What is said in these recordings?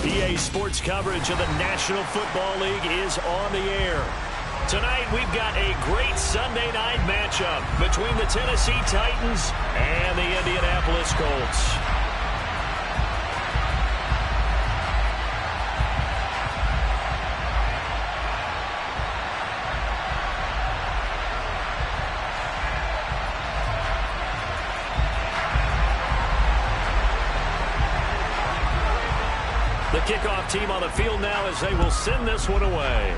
EA Sports coverage of the National Football League is on the air. Tonight, we've got a great Sunday night matchup between the Tennessee Titans and the Indianapolis Colts. The kickoff team on the field now as they will send this one away.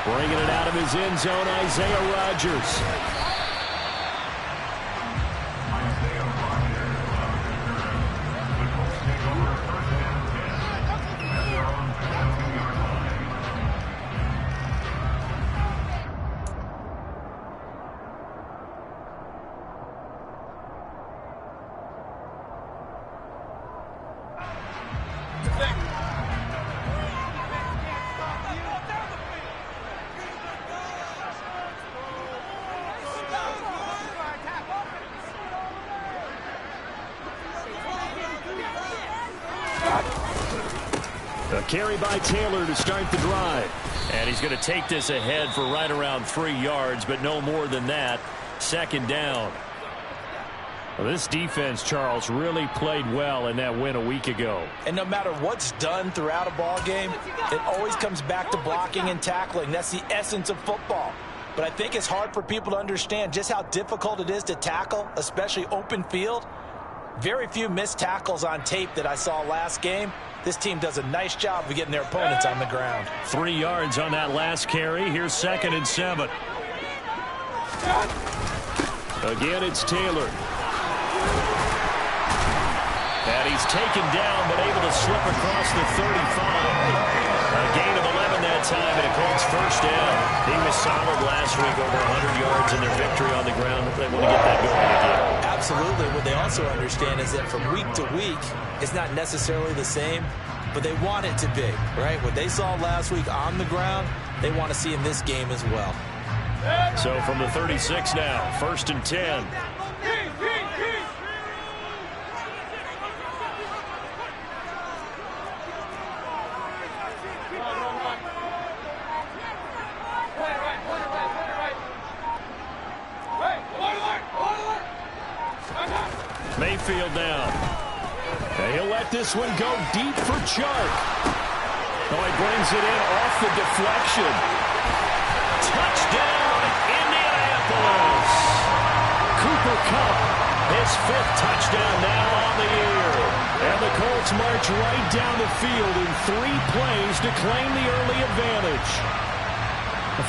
Bringing it out of his end zone, Isaiah Rodgers. A carry by Taylor to start the drive. And he's going to take this ahead for right around 3 yards, but no more than that. Second down. Well, this defense, Charles, really played well in that win a week ago. And no matter what's done throughout a ball game, it always comes back to blocking and tackling. That's the essence of football. But I think it's hard for people to understand just how difficult it is to tackle, especially open field. Very few missed tackles on tape that I saw last game. This team does a nice job of getting their opponents on the ground. 3 yards on that last carry. Here's 2nd and 7. Again, it's Taylor. And he's taken down, but able to slip across the 35. A gain of 11 that time, and a Colts first down. He was solid last week, over 100 yards in their victory on the ground. They want to get that going again. Absolutely. What they also understand is that from week to week, it's not necessarily the same, but they want it to be, right? What they saw last week on the ground, they want to see in this game as well. So from the 36 now, 1st and 10. Mayfield now. And he'll let this one go deep for Chark. Oh, he brings it in off the deflection. Touchdown, Indianapolis. Cooper Kupp, his 5th touchdown now on the year. And the Colts march right down the field in 3 plays to claim the early advantage.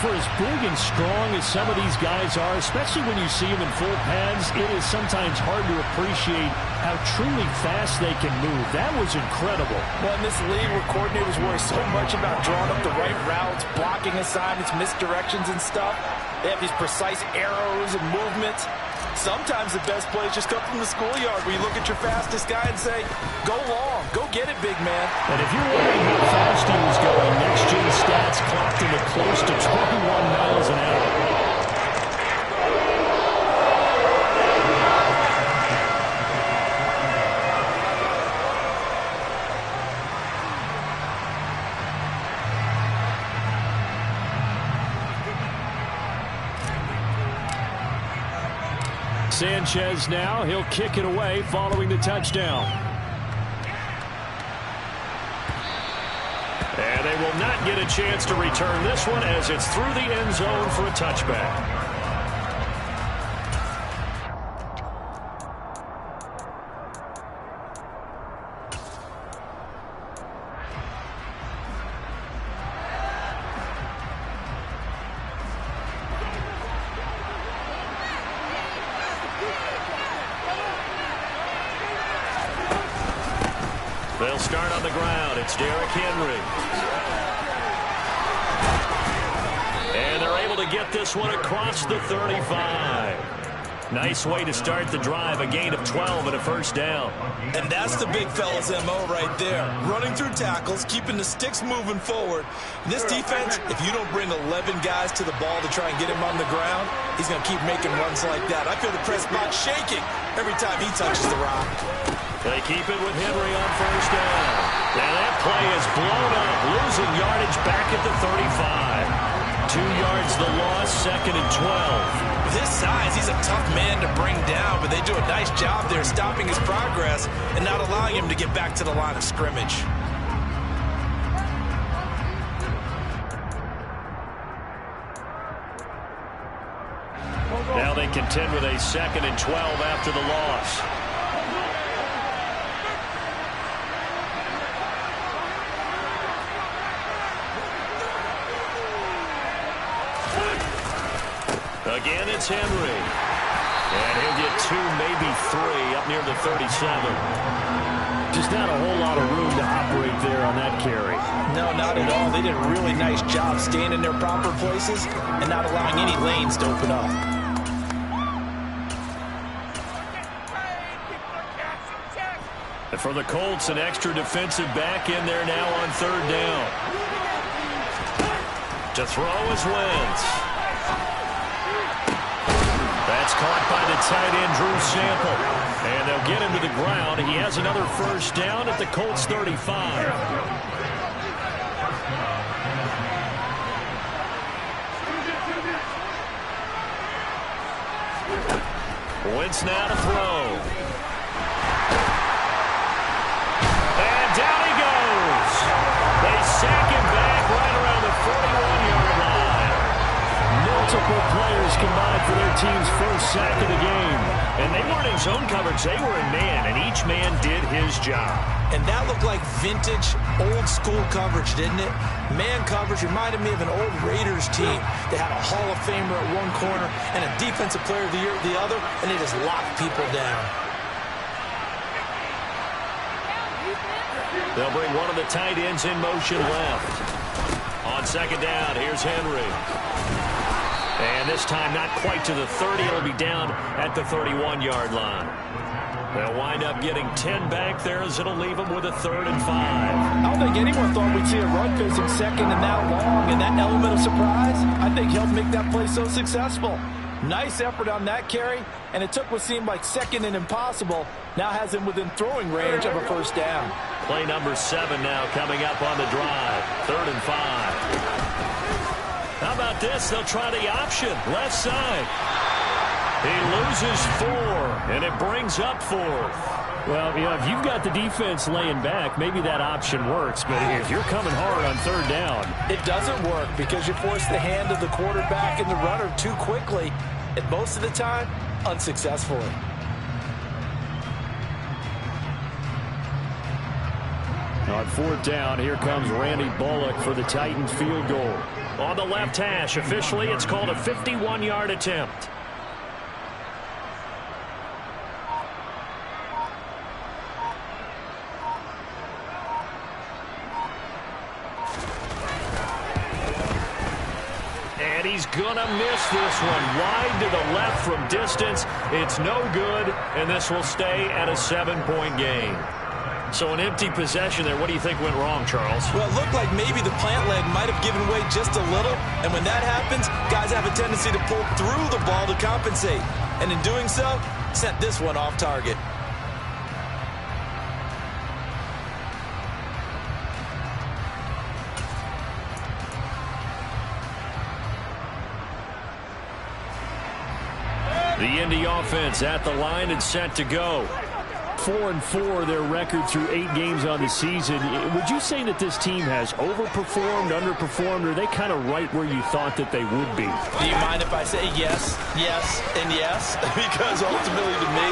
For as big and strong as some of these guys are, especially when you see them in full pads, it is sometimes hard to appreciate how truly fast they can move. That was incredible. Well, in this league where coordinators worry so much about drawing up the right routes, blocking assignments, misdirections and stuff, they have these precise arrows and movements. Sometimes the best plays just come from the schoolyard where you look at your fastest guy and say, go long, go get it, big man. And if you're wondering how fast he was going, next-gen stats clocked him at close to 21 miles an hour. Sanchez now, he'll kick it away following the touchdown. And they will not get a chance to return this one as it's through the end zone for a touchback. They'll start on the ground. It's Derrick Henry. And they're able to get this one across the 35. Nice way to start the drive. A gain of 12 and a first down. And that's the big fella's MO right there. Running through tackles, keeping the sticks moving forward. This defense, if you don't bring 11 guys to the ball to try and get him on the ground, he's going to keep making runs like that. I feel the press box shaking every time he touches the rock. They keep it with Henry on first down. And that play is blown up, losing yardage back at the 35. 2 yards the loss, second and 12. With his size, he's a tough man to bring down, but they do a nice job there stopping his progress and not allowing him to get back to the line of scrimmage. Now they contend with a second and 12 after the loss. Again, it's Henry. And he'll get 2, maybe 3 up near the 37. Just not a whole lot of room to operate there on that carry. No, not at all. They did a really nice job staying in their proper places and not allowing any lanes to open up. And for the Colts, an extra defensive back in there now on third down. To throw is Wentz. That's caught by the tight end, Drew Sample. And they'll get him to the ground. He has another first down at the Colts 35. Wentz now to throw. And down he goes. They sack him back right around the 41-yard line. Multiple players combined for their team's first sack of the game. And they weren't in zone coverage. They were in man, and each man did his job. And that looked like vintage, old-school coverage, didn't it? Man coverage reminded me of an old Raiders team. They had a Hall of Famer at one corner and a Defensive Player of the Year at the other, and they just locked people down. They'll bring one of the tight ends in motion left. On second down, here's Henry. And this time not quite to the 30. It'll be down at the 31-yard line. They'll wind up getting 10 back there as it'll leave them with a 3rd and 5. I don't think anyone thought we'd see a run finishing second and that long, and that element of surprise, I think, helped make that play so successful. Nice effort on that carry, and it took what seemed like second and impossible. Now has him within throwing range of a first down. Play number 7 now coming up on the drive. 3rd and 5. How about this? They'll try the option. Left side. He loses 4, and it brings up 4th. Well, you know, if you've got the defense laying back, maybe that option works. But if you're coming hard on 3rd down, it doesn't work because you force the hand of the quarterback and the runner too quickly, and most of the time, unsuccessfully. On 4th down, here comes Randy Bullock for the Titans field goal. On the left hash, officially, it's called a 51-yard attempt. And he's gonna miss this one. Wide to the left from distance. It's no good, and this will stay at a 7-point game. So an empty possession there. What do you think went wrong, Charles? Well, it looked like maybe the plant leg might have given way just a little. And when that happens, guys have a tendency to pull through the ball to compensate. And in doing so, sent this one off target. The Indy offense at the line and set to go. 4-4 their record through 8 games on the season. Would you say that this team has overperformed, underperformed, or are they kind of right where you thought that they would be? Do you mind if I say yes, yes, and yes? Because ultimately to me,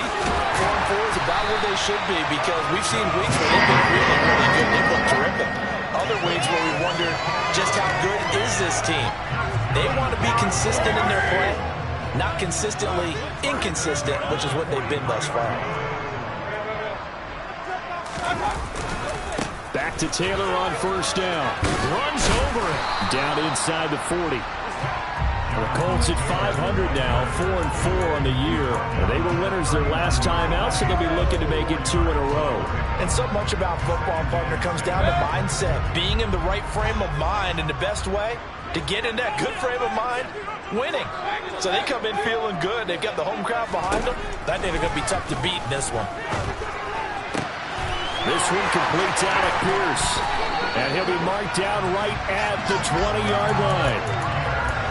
4-4 is about where they should be, because we've seen weeks where they've been really, really good. They've looked terrific. Other weeks where we wonder just how good is this team. They want to be consistent in their play, not consistently inconsistent, which is what they've been thus far. Back to Taylor on 1st down. Runs over it. Down inside the 40. The Colts at 500 now, 4-4 on the year. They were winners their last time out, so they'll be looking to make it 2 in a row. And so much about football, partner, comes down to mindset. Being in the right frame of mind, and the best way to get in that good frame of mind, winning. So they come in feeling good. They've got the home crowd behind them. I think they're going to be tough to beat in this one. This one completes out at Pierce. And he'll be marked down right at the 20-yard line.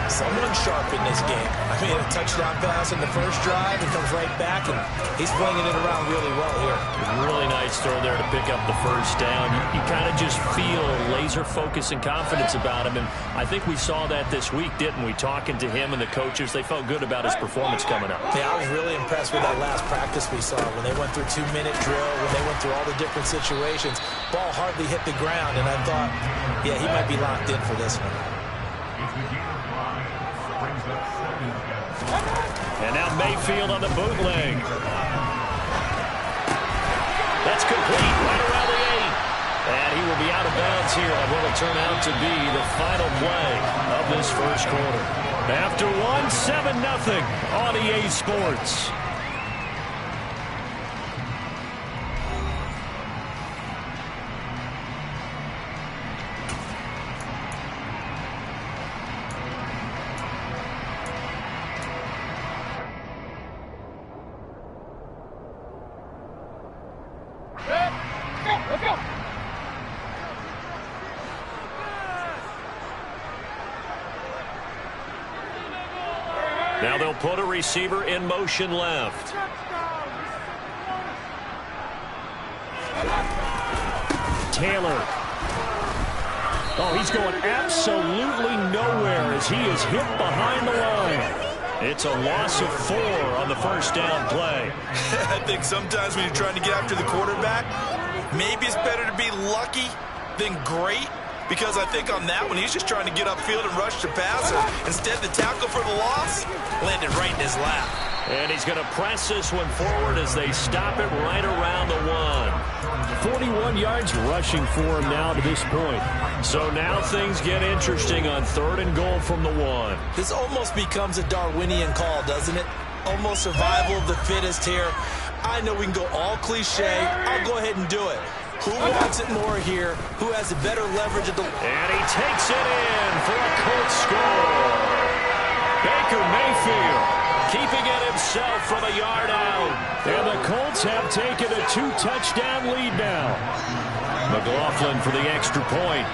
Someone sharp in this game. I mean, a touchdown pass in the first drive. He comes right back, and he's flinging it around really well here. Really nice throw there to pick up the first down. You kind of just feel laser focus and confidence about him, and I think we saw that this week, didn't we? Talking to him and the coaches, they felt good about his performance coming up. Yeah, I was really impressed with that last practice we saw when they went through 2-minute drill, when they went through all the different situations. Ball hardly hit the ground, and I thought, yeah, he might be locked in for this one. And now Mayfield on the bootleg. That's complete right around the 8. And he will be out of bounds here on what will turn out to be the final play of this first quarter. After one, 7-0 on EA Sports. Now they'll put a receiver in motion left. Taylor. Oh, he's going absolutely nowhere as he is hit behind the line. It's a loss of 4 on the first down play. I think sometimes when you're trying to get after the quarterback, maybe it's better to be lucky than great. Because I think on that one, he's just trying to get upfield and rush the passer. Instead, the tackle for the loss landed right in his lap. And he's going to press this one forward as they stop it right around the 1. 41 yards rushing for him now to this point. So now things get interesting on 3rd and goal from the 1. This almost becomes a Darwinian call, doesn't it? Almost survival of the fittest here. I know we can go all cliche. I'll go ahead and do it. Who wants it more here? Who has a better leverage at the... And he takes it in for a Colts score. Baker Mayfield keeping it himself from a yard out. And the Colts have taken a 2-touchdown lead now. McLaughlin for the extra point.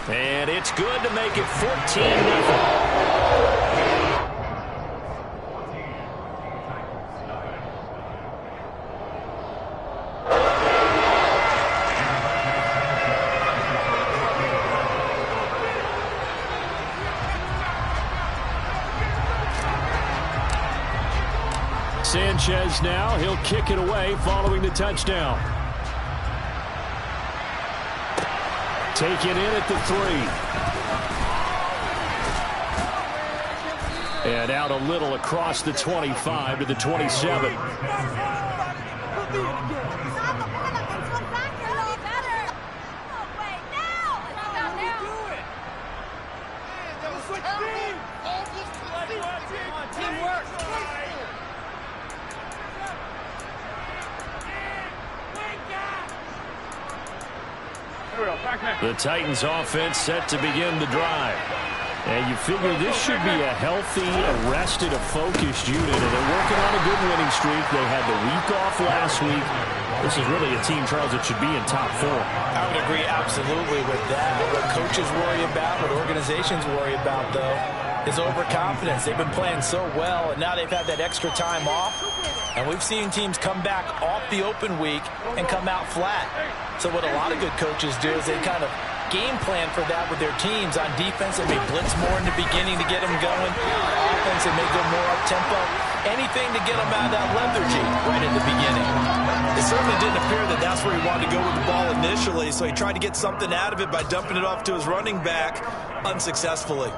And it's good to make it 14-0. Sanchez now, he'll kick it away following the touchdown. Take it in at the 3. And out a little across the 25 to the 27. The Titans offense set to begin the drive. And you figure this should be a healthy, arrested, a focused unit. And they're working on a good winning streak. They had the week off last week. This is really a team, Charles, that should be in top 4. I would agree absolutely with that. What coaches worry about, what organizations worry about, though, is overconfidence. They've been playing so well, and now they've had that extra time off. And we've seen teams come back off the open week and come out flat. So what a lot of good coaches do is they kind of game plan for that with their teams. On defense, they may blitz more in the beginning to get them going. Offense, they may go more up-tempo. Anything to get them out of that lethargy right at the beginning. It certainly didn't appear that that's where he wanted to go with the ball initially, so he tried to get something out of it by dumping it off to his running back unsuccessfully.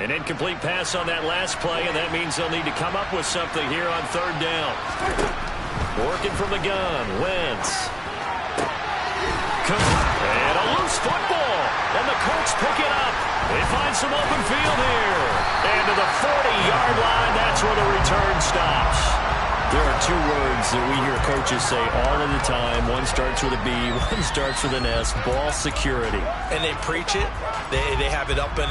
An incomplete pass on that last play, and that means they'll need to come up with something here on third down. Working from the gun, Wentz. And a loose football, and the Colts pick it up. They find some open field here. And to the 40-yard line, that's where the return stops. There are two words that we hear coaches say all of the time. One starts with a B, one starts with an S, ball security. And they preach it. They have it up in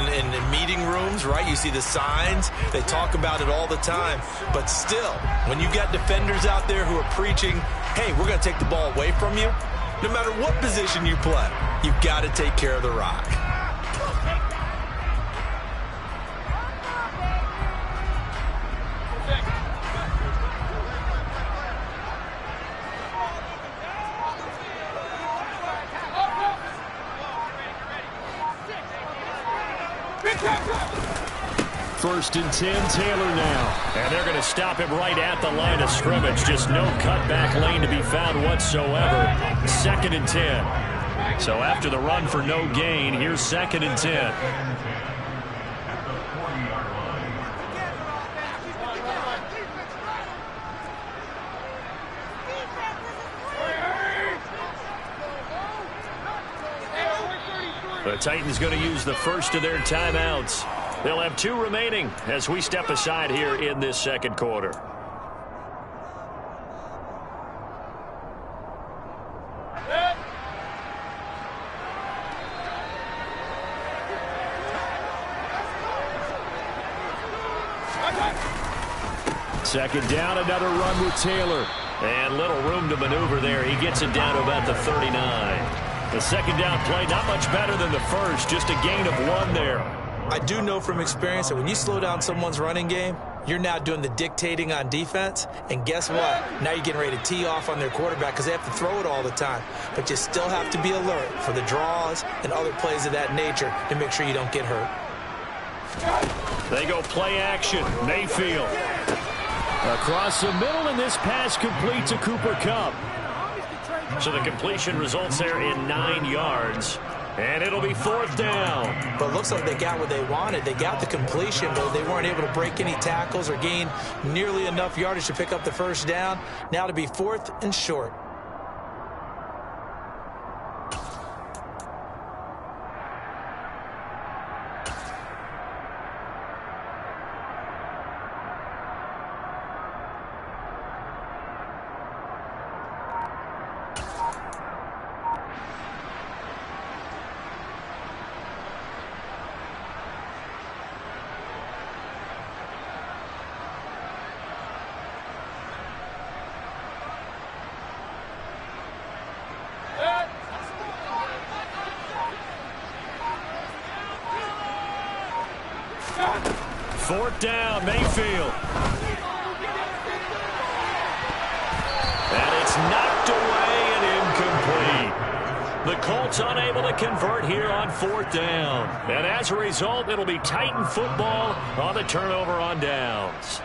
meeting rooms, right? You see the signs. They talk about it all the time. But still, when you got defenders out there who are preaching, hey, we're going to take the ball away from you, no matter what position you play, you've got to take care of the rock. First and 10, Taylor now. And they're going to stop him right at the line of scrimmage. Just no cutback lane to be found whatsoever. Second and 10. So after the run for no gain, here's second and 10. The Titans going to use the first of their timeouts. They'll have 2 remaining as we step aside here in this second quarter. Second down, another run with Taylor. And little room to maneuver there. He gets it down to about the 39. The second down play, not much better than the first, just a gain of 1 there. I do know from experience that when you slow down someone's running game, you're now doing the dictating on defense. And guess what? Now you're getting ready to tee off on their quarterback because they have to throw it all the time. But you still have to be alert for the draws and other plays of that nature to make sure you don't get hurt. They go play action. Mayfield. Across the middle, and this pass complete to Cooper Kupp. So the completion results there in 9 yards. And it'll be fourth down. But it looks like they got what they wanted. They got the completion, but they weren't able to break any tackles or gain nearly enough yardage to pick up the first down. Now to be fourth and short. Fourth down, Mayfield. And it's knocked away and incomplete. The Colts unable to convert here on fourth down. And as a result, it'll be Titan football on the turnover on downs.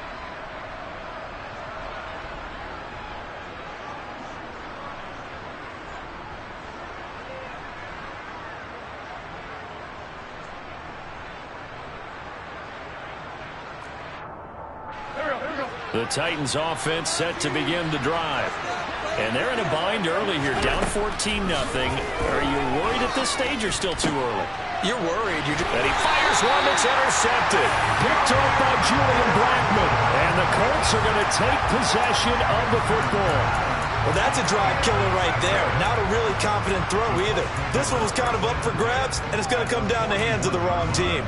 The Titans offense set to begin the drive. And they're in a bind early here, down 14-0. Are you worried at this stage or still too early? You're worried. And he fires one that's intercepted. Picked off by Julian Blackmon. And the Colts are going to take possession of the football. Well, that's a drive killer right there. Not a really confident throw either. This one was kind of up for grabs, and it's going to come down the hands of the wrong team.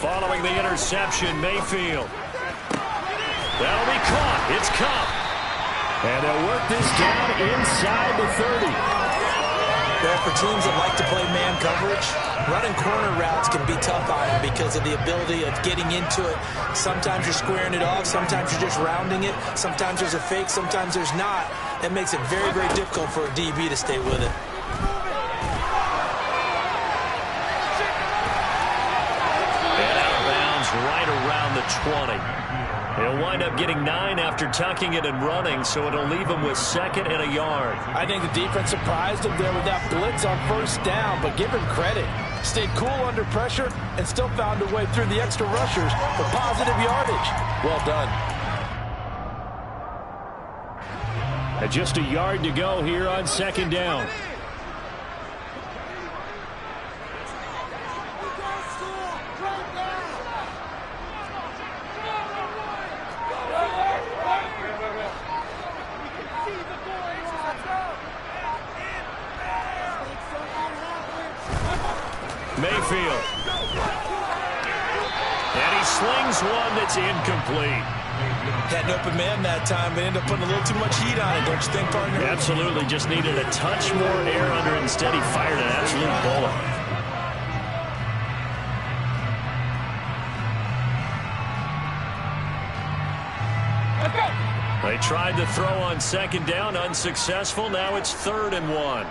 Following the interception, Mayfield. That'll be caught. It's Kupp. And they'll work this down inside the 30. Well, for teams that like to play man coverage, running corner routes can be tough on them because of the ability of getting into it. Sometimes you're squaring it off. Sometimes you're just rounding it. Sometimes there's a fake. Sometimes there's not. It makes it very, very difficult for a DB to stay with it. And out of bounds right around the 20. He'll wind up getting 9 after tucking it and running, so it'll leave him with 2nd and a yard. I think the defense surprised him there with that blitz on 1st down, but give him credit. Stayed cool under pressure and still found a way through the extra rushers for positive yardage. Well done. And just a yard to go here on 2nd down. Mayfield. And he slings one that's incomplete. Had an open man that time, but ended up putting a little too much heat on it, don't you think, partner? Absolutely. Just needed a touch more air under it. Instead, he fired an absolute bullet. They tried to throw on 2nd down, unsuccessful. Now it's 3rd and 1.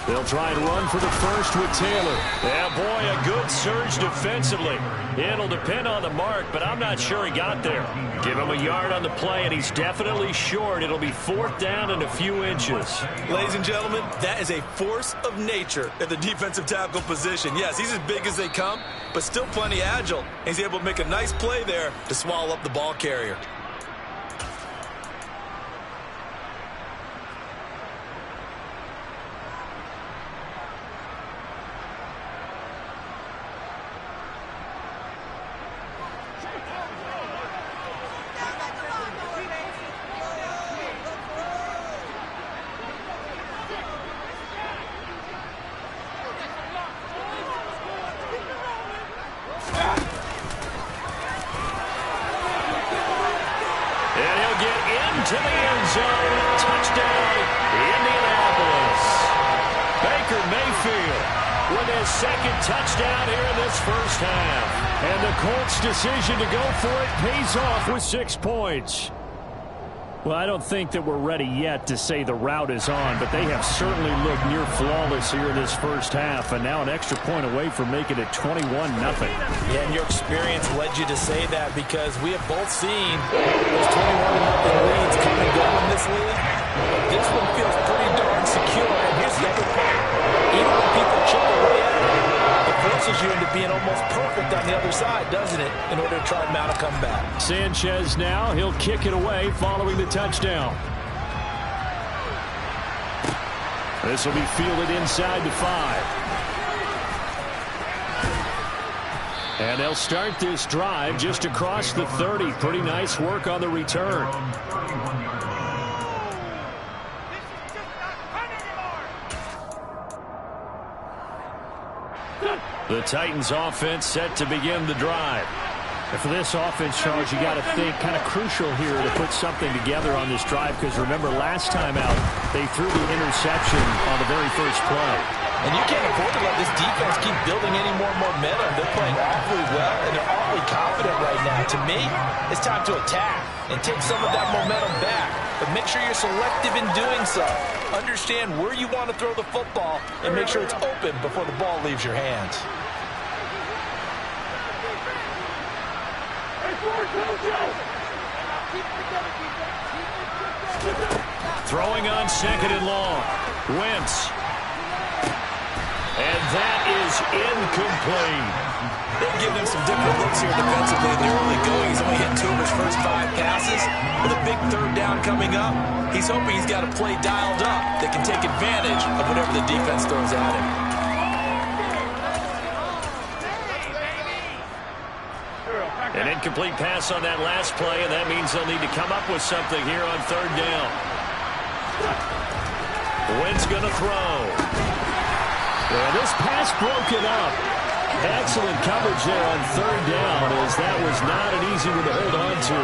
They'll try and run for the first with Taylor. Yeah, boy, a good surge defensively. It'll depend on the mark, but I'm not sure he got there. Give him a yard on the play, and he's definitely short. It'll be 4th down and a few inches. Ladies and gentlemen, that is a force of nature at the defensive tackle position. Yes, he's as big as they come, but still plenty agile. He's able to make a nice play there to swallow up the ball carrier. To the end zone. Touchdown, Indianapolis. Baker Mayfield with his 2nd touchdown here in this first half. And the Colts' decision to go for it pays off with 6 points. Well, I don't think that we're ready yet to say the route is on, but they have certainly looked near flawless here in this first half, and now an extra point away from making it 21-0. Yeah, and your experience led you to say that because we have both seen those 21-0 leads come and go in this league. But this one feels pretty darn secure. And here's the other part. Even when people chip away at it, it forces you into being almost perfect on the other side, doesn't it, in order to try and mount a comeback. Sanchez now, he'll kick it away following the touchdown. This will be fielded inside the 5. And they'll start this drive just across the 30. Pretty nice work on the return. The Titans offense set to begin the drive. And for this offense, Charles, you got to think kind of crucial here to put something together on this drive because remember last time out they threw the interception on the very first play. And you can't afford to let this defense keep building any more momentum. They're playing awfully well and they're awfully confident right now. To me, it's time to attack and take some of that momentum back. But make sure you're selective in doing so. Understand where you want to throw the football and make sure it's open before the ball leaves your hands. Throwing on 2nd and long. Wentz. And that is incomplete. They've given him some different looks here defensively in the early going. He's only hit 2 of his first 5 passes. With a big 3rd down coming up, he's hoping he's got a play dialed up that can take advantage of whatever the defense throws at him. An incomplete pass on that last play, and that means they'll need to come up with something here on 3rd down. Wentz going to throw. Well, this pass broken up. Excellent coverage there on 3rd down, as that was not an easy one to hold on to.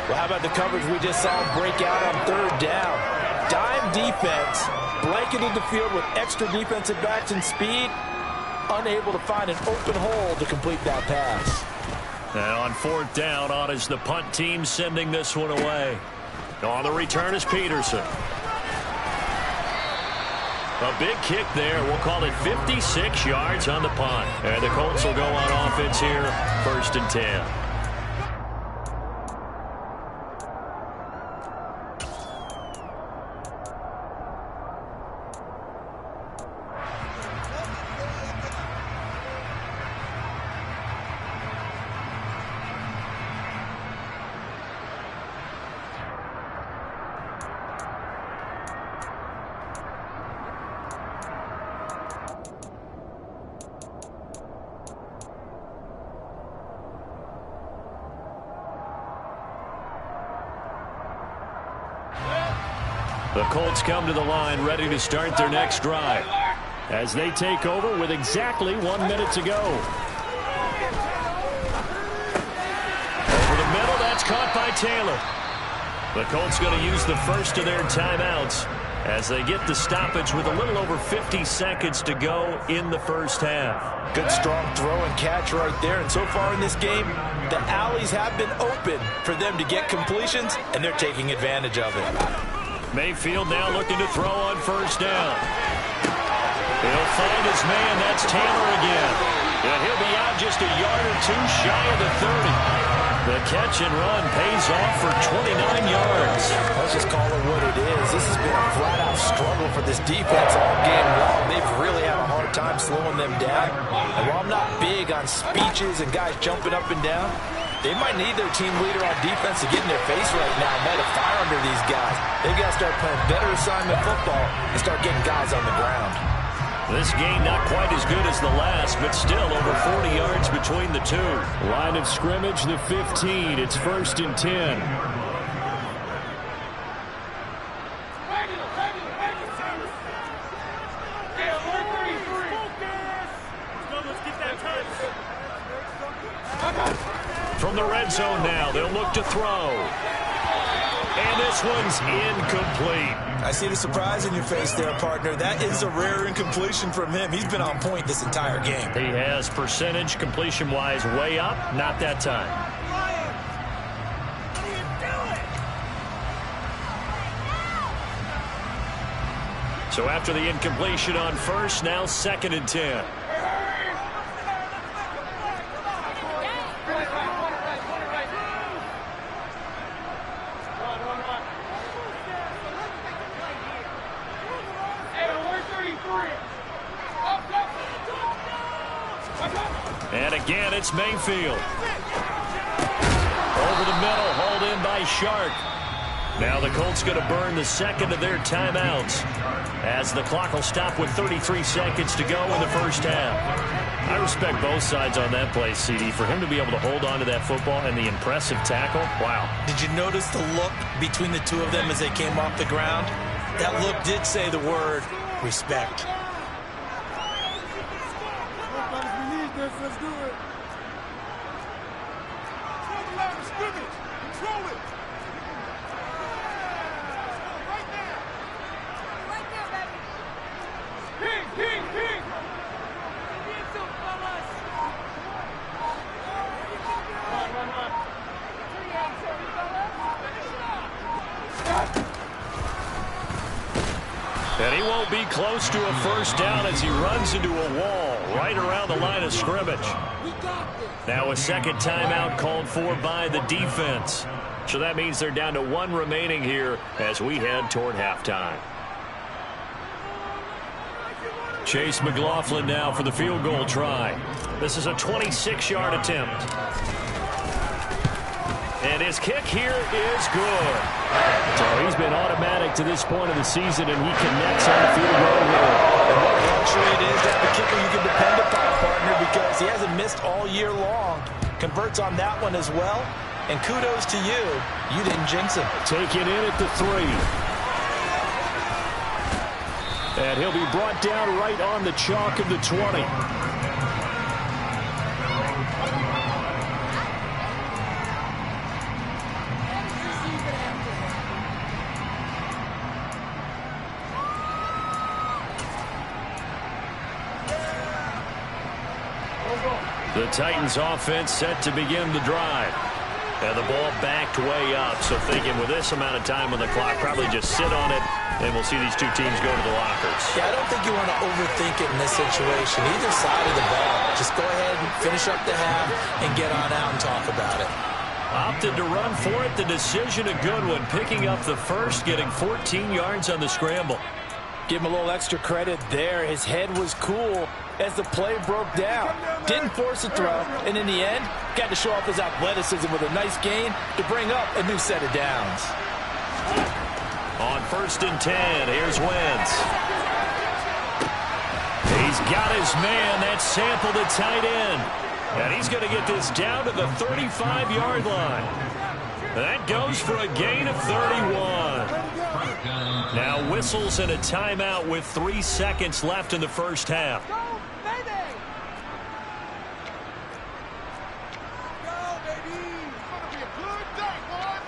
Well, how about the coverage we just saw break out on third down? Dime defense, blanketed the field with extra defensive backs and speed, unable to find an open hole to complete that pass. And on fourth down, on is the punt team sending this one away. On the return is Peterson. A big kick there. We'll call it 56 yards on the punt. And the Colts will go on offense here, 1st and 10. The Colts come to the line ready to start their next drive as they take over with exactly 1 minute to go. Over the middle, that's caught by Taylor. The Colts going to use the first of their timeouts as they get the stoppage with a little over 50 seconds to go in the first half. Good strong throw and catch right there. And so far in this game, the alleys have been open for them to get completions, and they're taking advantage of it. Mayfield now looking to throw on first down. He'll find his man. That's Taylor again. And he'll be out just a yard or two shy of the 30. The catch and run pays off for 29 yards. Let's just call it what it is. This has been a flat-out struggle for this defense all game long. They've really had a hard time slowing them down. And while I'm not big on speeches and guys jumping up and down, they might need their team leader on defense to get in their face right now, light a fire under these guys. They've got to start playing better assignment football and start getting guys on the ground. This game not quite as good as the last, but still over 40 yards between the two. Line of scrimmage, the 15. It's 1st and 10. From the red zone now, they'll look to throw. And this one's incomplete. I see the surprise in your face there, partner. That is a rare incompletion from him. He's been on point this entire game. He has percentage completion-wise way up, not that time. So after the incompletion on first, now 2nd and 10. And again, it's Mayfield. Over the middle, hauled in by Shark. Now the Colts going to burn the second of their timeouts as the clock will stop with 33 seconds to go in the first half. I respect both sides on that play, CD. For him to be able to hold on to that football and the impressive tackle, wow. Did you notice the look between the two of them as they came off the ground? That look did say the word respect. Let's do it. Control the line of scrimmage. Control it. Right there. Right there, baby. Ping, ping, ping. And he won't be close to a first down as he runs into a wall right around the line of scrimmage. Now a second timeout called for by the defense. So that means they're down to 1 remaining here as we head toward halftime. Chase McLaughlin now for the field goal try. This is a 26-yard attempt. And his kick here is good. So he's been automatic to this point of the season, and he connects on the field goal here. And what luxury it is to have a kicker you can depend upon, partner, because he hasn't missed all year long. Converts on that one as well. And kudos to you. You didn't jinx him. Take it in at the 3. And he'll be brought down right on the chalk of the 20. The Titans offense set to begin the drive. And the ball backed way up, so thinking with this amount of time on the clock, probably just sit on it, and we'll see these two teams go to the lockers. Yeah, I don't think you want to overthink it in this situation. Either side of the ball. Just go ahead and finish up the half and get on out and talk about it. Opted to run for it. The decision a good one. Picking up the first, getting 14 yards on the scramble. Give him a little extra credit there. His head was cool as the play broke down. Didn't force a throw, and in the end, got to show off his athleticism with a nice gain to bring up a new set of downs. On 1st and 10, here's Wentz. He's got his man. That's Sample, the tight end. And he's going to get this down to the 35-yard line. That goes for a gain of 31. Now whistles and a timeout with 3 seconds left in the first half. Go, baby! Go, baby! It's gonna be a good day, boys!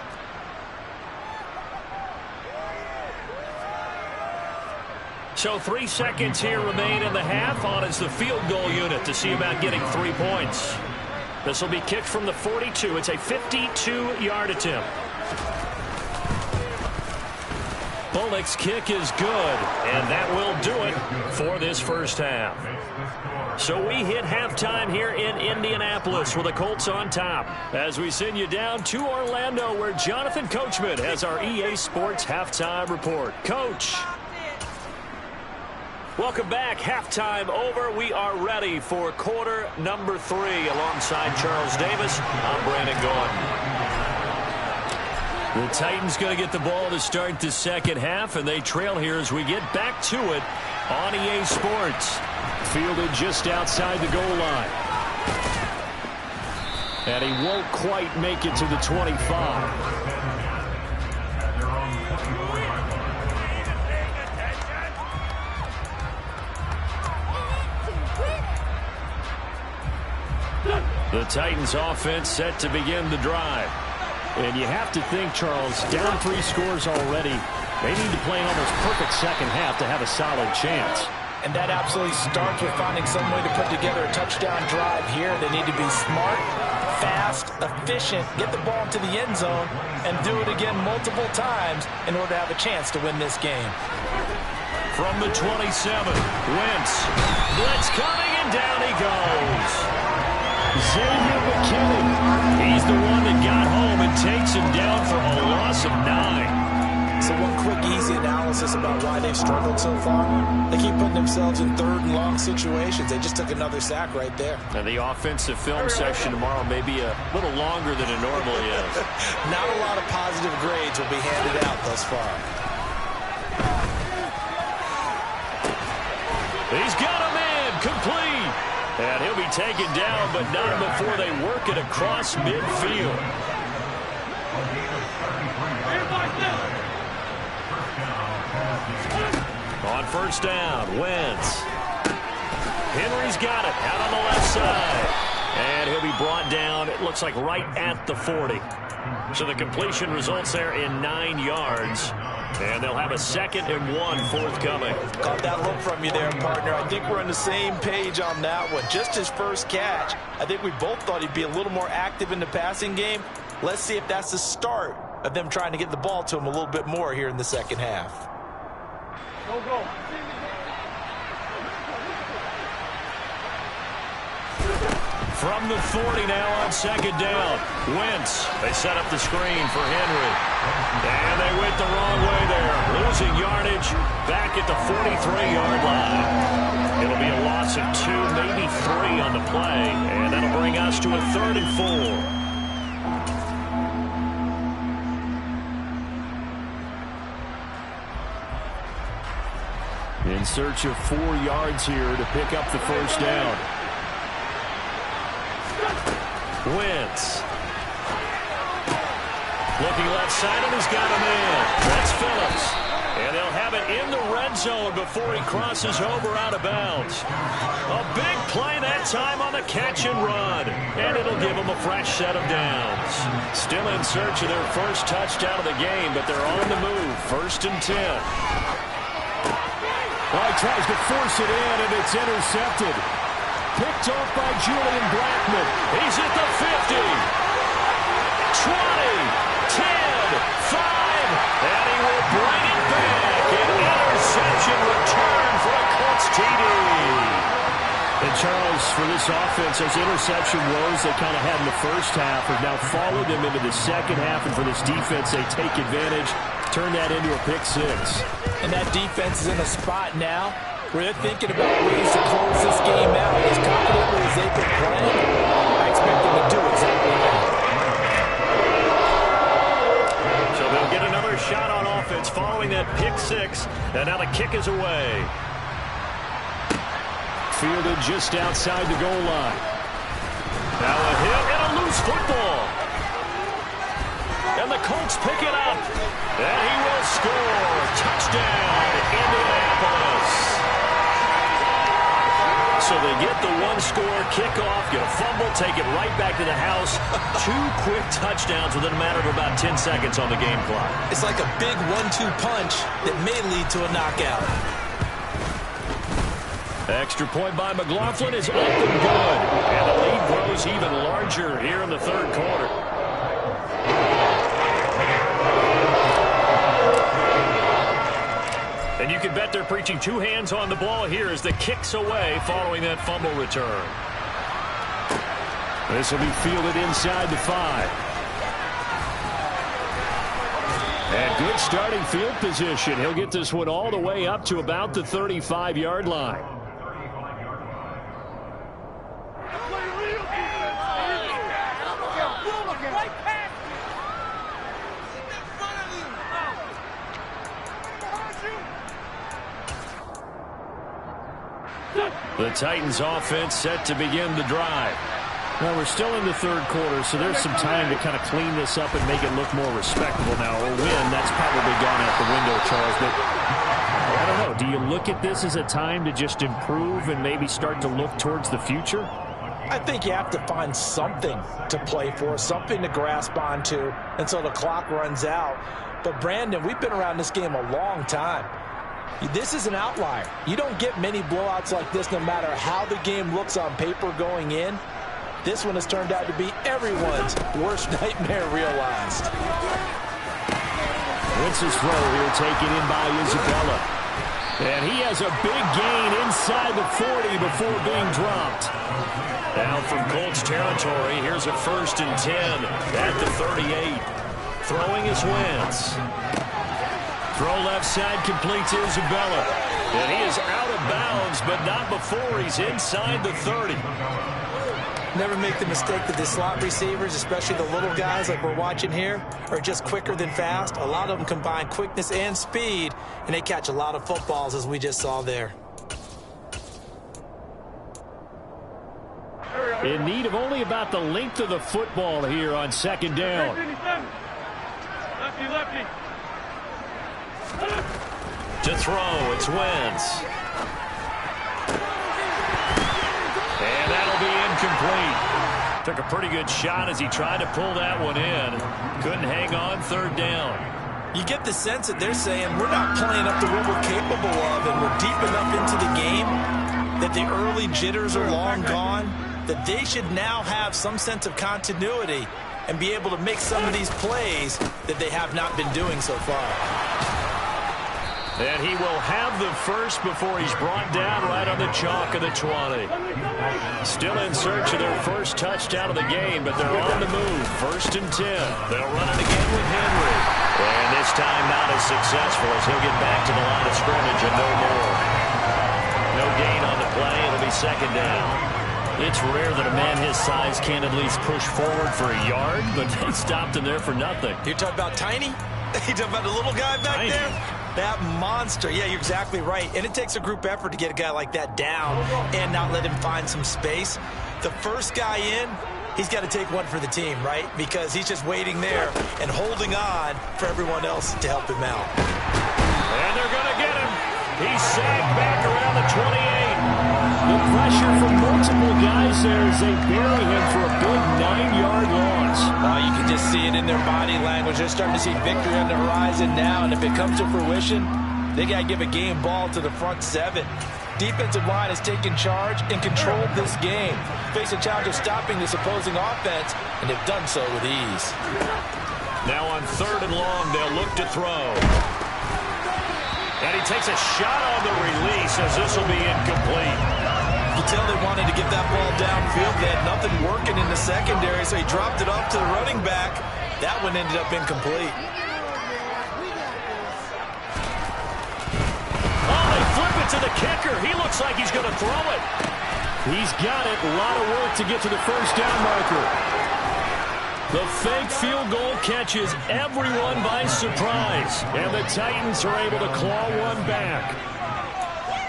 So 3 seconds here remain in the half. On is the field goal unit to see about getting 3 points. This will be kicked from the 42. It's a 52-yard attempt. Bullock's kick is good, and that will do it for this first half. So we hit halftime here in Indianapolis with the Colts on top as we send you down to Orlando where Jonathan Coachman has our EA Sports halftime report. Coach. Welcome back. Halftime over. We are ready for quarter number 3 alongside Charles Davis. I'm Brandon Gordon. The Titans going to get the ball to start the second half, and they trail here as we get back to it on EA Sports. Fielded just outside the goal line. And he won't quite make it to the 25. The Titans offense set to begin the drive. And you have to think, Charles, down 3 scores already. They need to play an almost perfect second half to have a solid chance. And that absolutely starts with finding some way to put together a touchdown drive here. They need to be smart, fast, efficient, get the ball into the end zone, and do it again multiple times in order to have a chance to win this game. From the 27, Wentz. Blitz coming, and down he goes. Wk10. He's the one that got home and takes him down for a loss of 9. So one quick, easy analysis about why they've struggled so far. They keep putting themselves in 3rd and long situations. They just took another sack right there. And the offensive film session tomorrow may be a little longer than it normally is. Not a lot of positive grades will be handed out thus far. He's got him in, complete. And he'll be taken down, but not before they work it across midfield. On 1st down, Wentz. Henry's got it out on the left side. And he'll be brought down, it looks like right at the 40. So the completion results there in 9 yards. And they'll have a 2nd and 1 forthcoming. Caught that look from you there, partner. I think we're on the same page on that one. Just his first catch. I think we both thought he'd be a little more active in the passing game. Let's see if that's the start of them trying to get the ball to him a little bit more here in the second half. Go. From the 40 now on 2nd down. Wentz. They set up the screen for Henry. And they went the wrong way there. Losing yardage back at the 43-yard line. It'll be a loss of 2, maybe 3 on the play. And that'll bring us to a 3rd and 4. In search of 4 yards here to pick up the first down. Wentz. Looking left side, and he's got him in. That's Phillips. And they'll have it in the red zone before he crosses over out of bounds. A big play that time on the catch and run. And it'll give them a fresh set of downs. Still in search of their first touchdown of the game, but they're on the move. 1st and 10. Well, he tries to force it in, and it's intercepted. picked off by Julian Blackmon. He's at the 50. 20, 10, 5, and he will bring it back. An interception return for a Colts TD. And Charles, for this offense, those interception woes they kind of had in the first half have now followed them into the second half. And for this defense, they take advantage, turn that into a pick six. And that defense is in a spot now where they're thinking about ways to close this game out. As confidently as they've been playing, I expect them to do exactly that. So they'll get another shot on offense following that pick six. And now the kick is away. Fielded just outside the goal line. Now a hit and a loose football. And the Colts pick it up. And he will score. Touchdown, Indianapolis. So they get the one-score kickoff, get a fumble, take it right back to the house. 2 quick touchdowns within a matter of about 10 seconds on the game clock. It's like a big 1-2 punch that may lead to a knockout. Extra point by McLaughlin is up and good. And the lead grows even larger here in the third quarter. And you can bet they're preaching 2 hands on the ball here as the kick's away following that fumble return. This will be fielded inside the 5. And good starting field position. He'll get this one all the way up to about the 35-yard line. The Titans offense set to begin the drive. Now we're still in the third quarter, so there's some time to kind of clean this up and make it look more respectable now. A win, that's probably gone out the window, Charles. But I don't know. Do you look at this as a time to just improve and maybe start to look towards the future? I think you have to find something to play for, something to grasp onto until the clock runs out. But, Brandon, we've been around this game a long time. This is an outlier. You don't get many blowouts like this no matter how the game looks on paper going in. This one has turned out to be everyone's worst nightmare realized. Wentz's throw here taken in by Isabella. And he has a big gain inside the 40 before being dropped. Now from Colts territory, here's a 1st and 10 at the 38. Throwing is Wentz. Throw left side complete to Isabella. And he is out of bounds, but not before he's inside the 30. Never make the mistake that the slot receivers, especially the little guys like we're watching here, are just quicker than fast. A lot of them combine quickness and speed, and they catch a lot of footballs, as we just saw there. In need of only about the length of the football here on 2nd down. Lefty. To throw, it's Wentz. And that'll be incomplete. Took a pretty good shot as he tried to pull that one in. Couldn't hang on 3rd down. You get the sense that they're saying we're not playing up to what we're capable of, and we're deep enough into the game that the early jitters are long gone, that they should now have some sense of continuity and be able to make some of these plays that they have not been doing so far. And he will have the first before he's brought down right on the chalk of the 20. Still in search of their first touchdown of the game, but they're on the move. 1st and 10. They'll run it again with Henry. And this time not as successful as he'll get back to the line of scrimmage and no more. No gain on the play. It'll be 2nd down. It's rare that a man his size can't at least push forward for a yard, but they stopped him there for nothing. You're talking about Tiny? You're talking about the little guy back Tiny. there? That monster. Yeah, you're exactly right. And it takes a group effort to get a guy like that down and not let him find some space. The first guy in, he's got to take one for the team, right? Because he's just waiting there and holding on for everyone else to help him out. And they're going to get him. He's sagged back around the 28. The pressure from multiple guys there as they bury him for a big 9-yard loss. You can just see it in their body language. They're starting to see victory on the horizon now, and if it comes to fruition, they got to give a game ball to the front 7. defensive line has taken charge and controlled this game. Face a challenge of stopping this opposing offense, and they've done so with ease. Now on 3rd and long, they'll look to throw. And he takes a shot on the release as this will be incomplete. You can tell they wanted to get that ball downfield. They had nothing working in the secondary, so he dropped it off to the running back. That one ended up incomplete. To the kicker. He looks like he's going to throw it. He's got it. A lot of work to get to the first down marker. The fake field goal catches everyone by surprise. And the Titans are able to claw one back.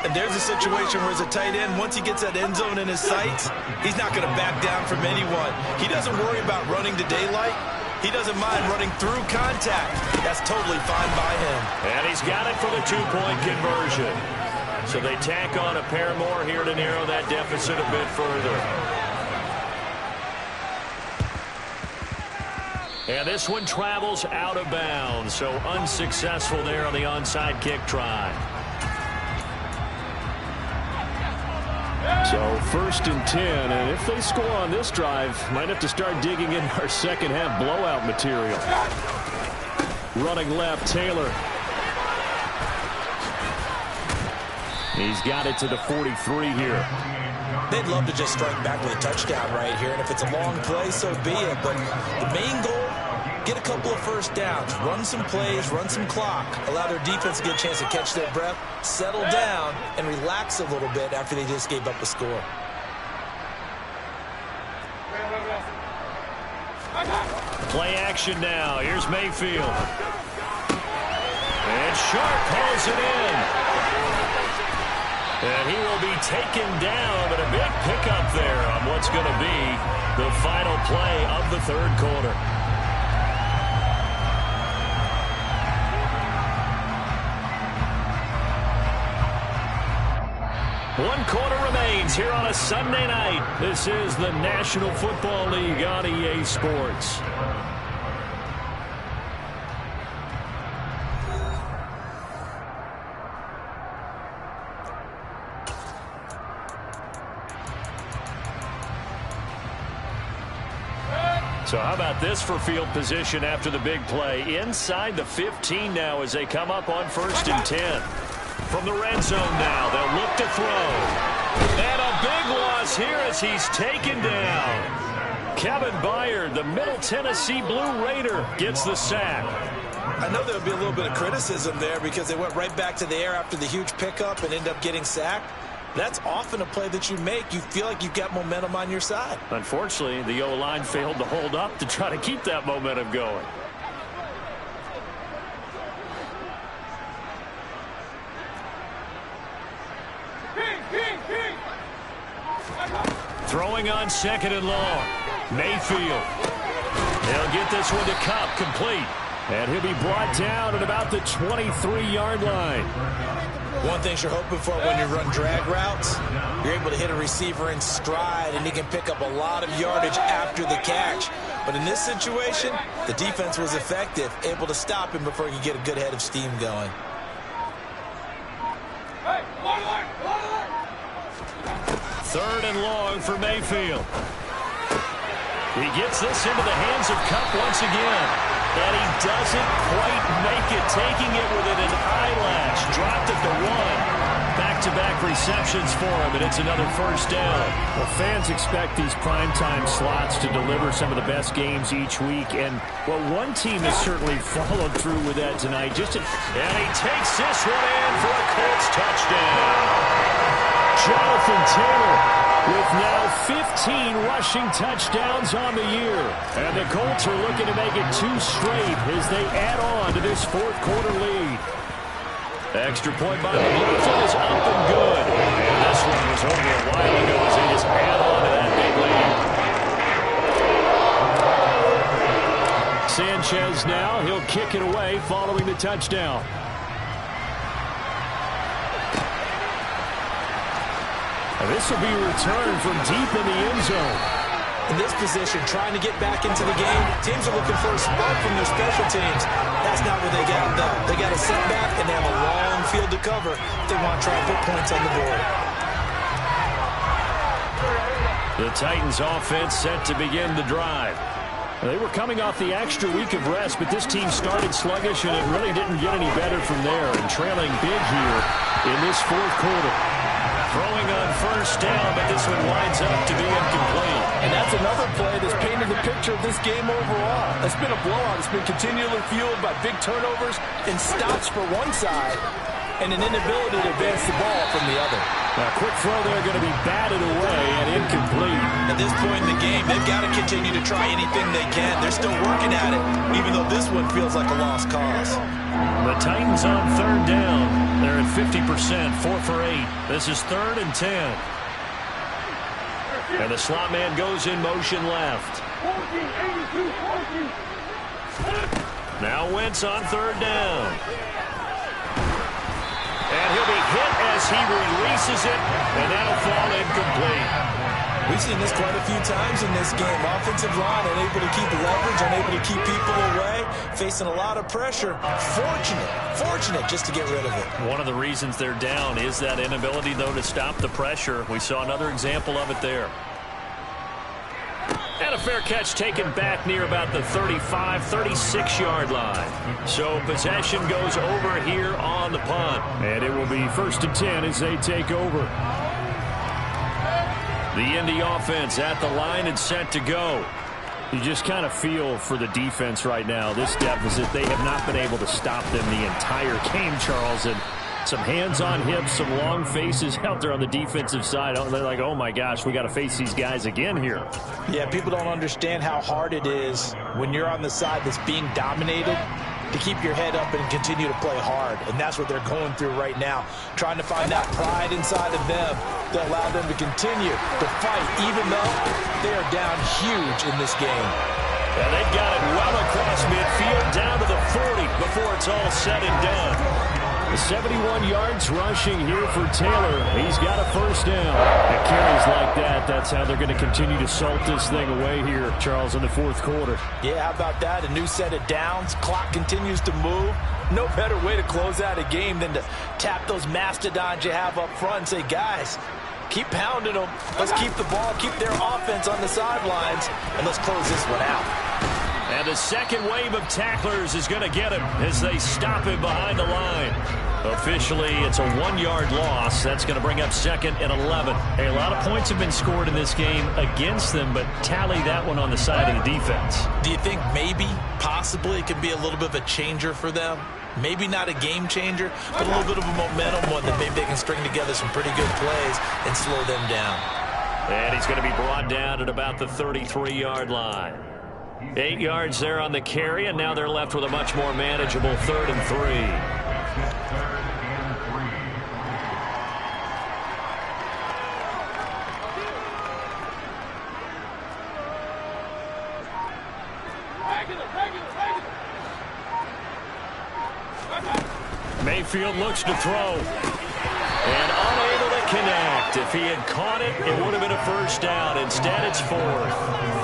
And there's a situation where as a tight end, once he gets that end zone in his sights, he's not going to back down from anyone. He doesn't worry about running to daylight. He doesn't mind running through contact. That's totally fine by him. And he's got it for the 2-point conversion. So they tack on a pair more here to narrow that deficit a bit further. And this one travels out of bounds, so unsuccessful there on the onside kick try. So 1st and 10, and if they score on this drive, might have to start digging in our second half blowout material. Running left, Taylor. He's got it to the 43 here. They'd love to just strike back with a touchdown right here, and if it's a long play, so be it. But the main goal, get a couple of first downs, run some plays, run some clock, allow their defense to get a chance to catch their breath, settle down, and relax a little bit after they just gave up a score. Play action now. Here's Mayfield. And Sharp pulls it in. And he will be taken down, but a big pickup there on what's going to be the final play of the 3rd quarter. One quarter remains here on a Sunday night. This is the National Football League on EA Sports. So how about this for field position after the big play? Inside the 15 now as they come up on 1st and 10. From the red zone now, they'll look to throw. And a big loss here as he's taken down. Kevin Byard, the Middle Tennessee Blue Raider, gets the sack. I know there would be a little bit of criticism there because they went right back to the air after the huge pickup and ended up getting sacked. That's often a play that you make. You feel like you've got momentum on your side. Unfortunately, the O-line failed to hold up to try to keep that momentum going. Throwing on 2nd and long. Mayfield. They'll get this one to Cup, complete. And he'll be brought down at about the 23-yard line. One thing you're hoping for when you run drag routes, you're able to hit a receiver in stride, and he can pick up a lot of yardage after the catch. But in this situation, the defense was effective, able to stop him before he could get a good head of steam going. Third and long for Mayfield. He gets this into the hands of Cup once again. And he doesn't quite make it, taking it within an eyelash. Dropped at the 1. Back-to-back receptions for him, and it's another first down. Well, fans expect these primetime slots to deliver some of the best games each week. And, well, one team has certainly followed through with that tonight. And he takes this one in for a Colts touchdown. Jonathan Taylor with now 15 rushing touchdowns on the year. And the Colts are looking to make it 2 straight as they add on to this 4th quarter lead. Extra point by McLaughlin is up and good. And this one was over a while ago as they just add on to that big lead. Sanchez now, he'll kick it away following the touchdown. And this will be returned from deep in the end zone. In this position, trying to get back into the game, teams are looking for a spark from their special teams. That's not what they got, though. They got a setback, and they have a long field to to cover if they want to try and put points on the board. The Titans offense set to begin the drive. They were coming off the extra week of rest, but this team started sluggish, and it really didn't get any better from there, and trailing big here in this fourth quarter. Throwing on first down, but this one winds up to be incomplete. And that's another play that's painted the picture of this game overall. It's been a blowout. It's been continually fueled by big turnovers and stops for one side and an inability to advance the ball from the other. A quick throw there going to be batted away and incomplete. At this point in the game, they've got to continue to try anything they can. They're still working at it, even though this one feels like a lost cause. The Titans on third down. They're at 50%, 4 for 8. This is 3rd and 10. And the slot man goes in motion left. Now Wentz on third down. And he'll be hit as he releases it, and that'll fall incomplete. We've seen this quite a few times in this game. Offensive line unable to keep leverage, unable to keep people away, facing a lot of pressure. Fortunate just to get rid of it. One of the reasons they're down is that inability, though, to stop the pressure. We saw another example of it there. And a fair catch taken back near about the 35, 36-yard line. So possession goes over here on the punt. And it will be 1st and 10 as they take over. The Indy offense at the line and set to go. You just kind of feel for the defense right now. This deficit, they have not been able to stop them the entire game, Charles. And some hands on hips, some long faces out there on the defensive side. They're like, oh my gosh, we got to face these guys again here. Yeah, people don't understand how hard it is when you're on the side that's being dominated to keep your head up and continue to play hard. And that's what they're going through right now, trying to find that pride inside of them that allow them to continue to fight, even though they are down huge in this game. And they've got it well across midfield, down to the 40 before it's all said and done. 71 yards rushing here for Taylor. He's got a first down. It carries like that. That's how they're going to continue to salt this thing away here, Charles, in the fourth quarter. Yeah, how about that? A new set of downs. Clock continues to move. No better way to close out a game than to tap those mastodons you have up front and say, guys, keep pounding them. Let's keep the ball, keep their offense on the sidelines, and let's close this one out. And the second wave of tacklers is going to get him as they stop him behind the line. Officially, it's a 1-yard loss. That's going to bring up 2nd and 11. Hey, a lot of points have been scored in this game against them, but tally that one on the side of the defense. Do you think maybe, possibly, it could be a little bit of a changer for them? Maybe not a game changer, but a little bit of a momentum one that maybe they can string together some pretty good plays and slow them down. And he's going to be brought down at about the 33-yard line. 8 yards there on the carry, and now they're left with a much more manageable 3rd and 3. Mayfield looks to throw. And unable to connect. If he had caught it, it would have been a first down. Instead, it's 4th.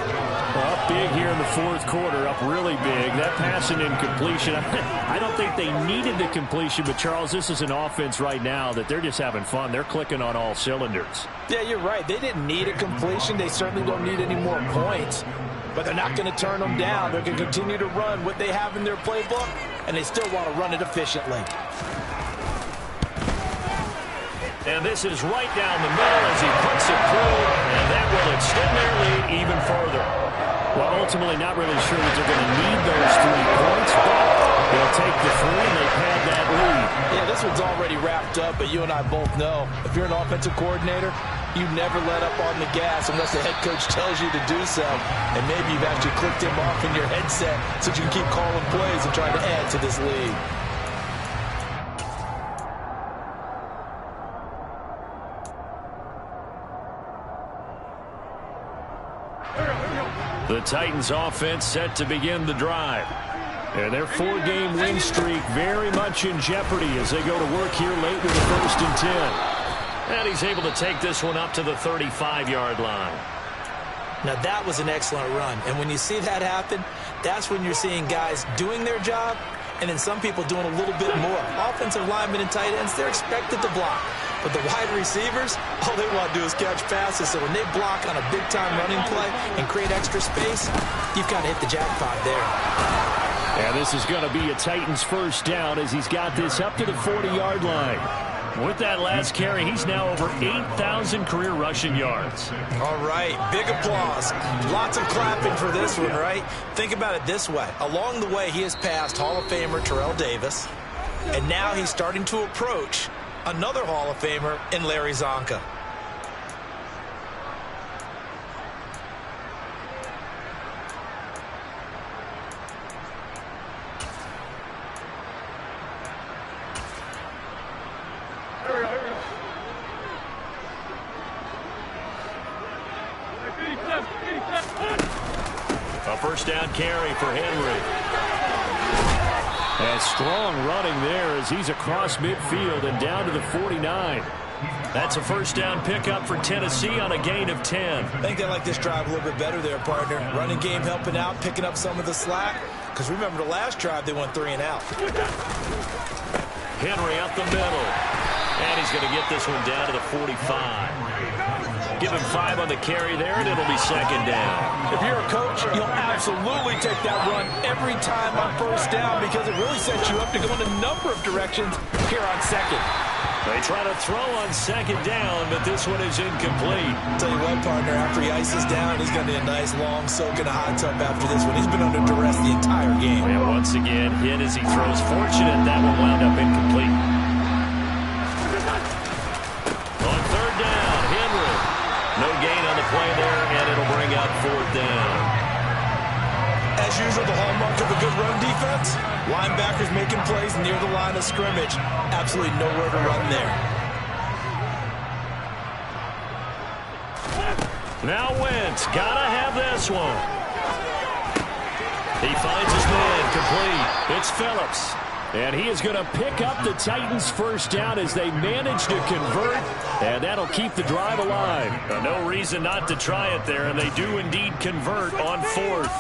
Up big here in the fourth quarter, up really big. That pass and incompletion. I don't think they needed the completion, but, Charles, this is an offense right now that they're just having fun. They're clicking on all cylinders. Yeah, you're right. They didn't need a completion. They certainly don't need any more points. But they're not going to turn them down. They're going to continue to run what they have in their playbook, and they still want to run it efficiently. And this is right down the middle as he puts it through, and that will extend their lead even further. Well, ultimately not really sure that they're going to need those 3 points, but they'll take the 3 and they pad that lead. Yeah, this one's already wrapped up, but you and I both know if you're an offensive coordinator, you never let up on the gas unless the head coach tells you to do so. And maybe you've actually clicked him off in your headset so you can keep calling plays and trying to add to this lead. The Titans offense set to begin the drive. And their 4-game win streak very much in jeopardy as they go to work here late with the 1st and 10. And he's able to take this one up to the 35-yard line. Now that was an excellent run. And when you see that happen, that's when you're seeing guys doing their job and then some people doing a little bit more. Offensive linemen and tight ends, they're expected to block. But the wide receivers, all they want to do is catch passes. So when they block on a big-time running play and create extra space, you've got to hit the jackpot there. And this is going to be a Titans first down as he's got this up to the 40-yard line. With that last carry, he's now over 8,000 career rushing yards. All right, big applause. Lots of clapping for this one, right? Think about it this way. Along the way, he has passed Hall of Famer Terrell Davis, and now he's starting to approach another Hall of Famer in Larry Zonka. A first down carry for Henry. And strong running there as he's across midfield and down to the 49. That's a first down pickup for Tennessee on a gain of 10. I think they like this drive a little bit better there, partner. Running game helping out, picking up some of the slack. Because remember the last drive, they went 3 and out. Henry up the middle. And he's going to get this one down to the 45. Give him 5 on the carry there, and it'll be second down. If you're a coach, you'll absolutely take that run every time on first down because it really sets you up to go in a number of directions here on second. They try to throw on second down, but this one is incomplete. Tell you what, partner, after he ices down, he's going to be a nice long soak in a hot tub after this one. He's been under duress the entire game. And once again, hit as he throws. Fortunate that one wound up incomplete. On third down, Henry. No gain on the play there, and it'll bring up fourth down. As usual, the hallmark of a good run defense, linebackers making plays near the line of scrimmage. Absolutely nowhere to run there. Now Wentz, gotta have this one. He finds his man, complete. It's Phillips. And he is going to pick up the Titans' first down as they manage to convert, and that'll keep the drive alive. No reason not to try it there, and they do indeed convert on fourth.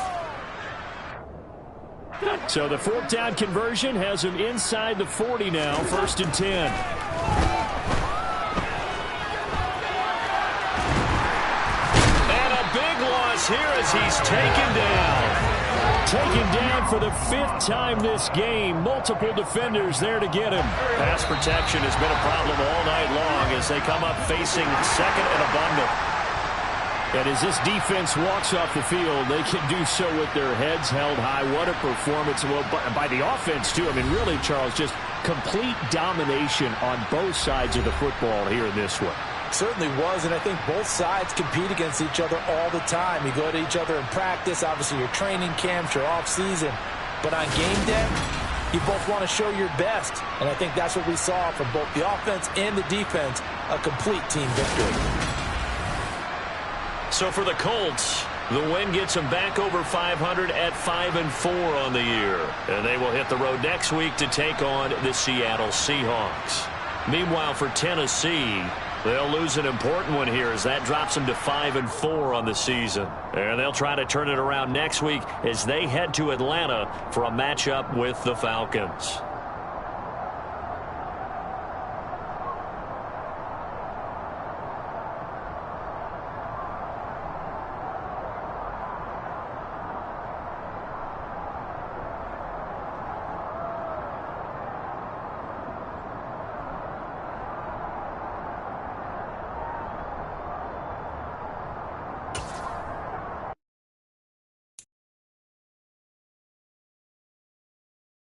So the fourth down conversion has him inside the 40 now, 1st and 10. And a big loss here as he's taken down. Taken down for the 5th time this game. Multiple defenders there to get him. Pass protection has been a problem all night long as they come up facing second and a bundle. And as this defense walks off the field, they can do so with their heads held high. What a performance by the offense, too. I mean, really, Charles, just complete domination on both sides of the football here in this one. Certainly was, and I think both sides compete against each other all the time. You go to each other in practice, obviously your training camps, your off-season. But on game day, you both want to show your best. And I think that's what we saw from both the offense and the defense, a complete team victory. So for the Colts, the win gets them back over 500 at 5-4 on the year. And they will hit the road next week to take on the Seattle Seahawks. Meanwhile, for Tennessee, they'll lose an important one here as that drops them to 5-4 on the season. And they'll try to turn it around next week as they head to Atlanta for a matchup with the Falcons.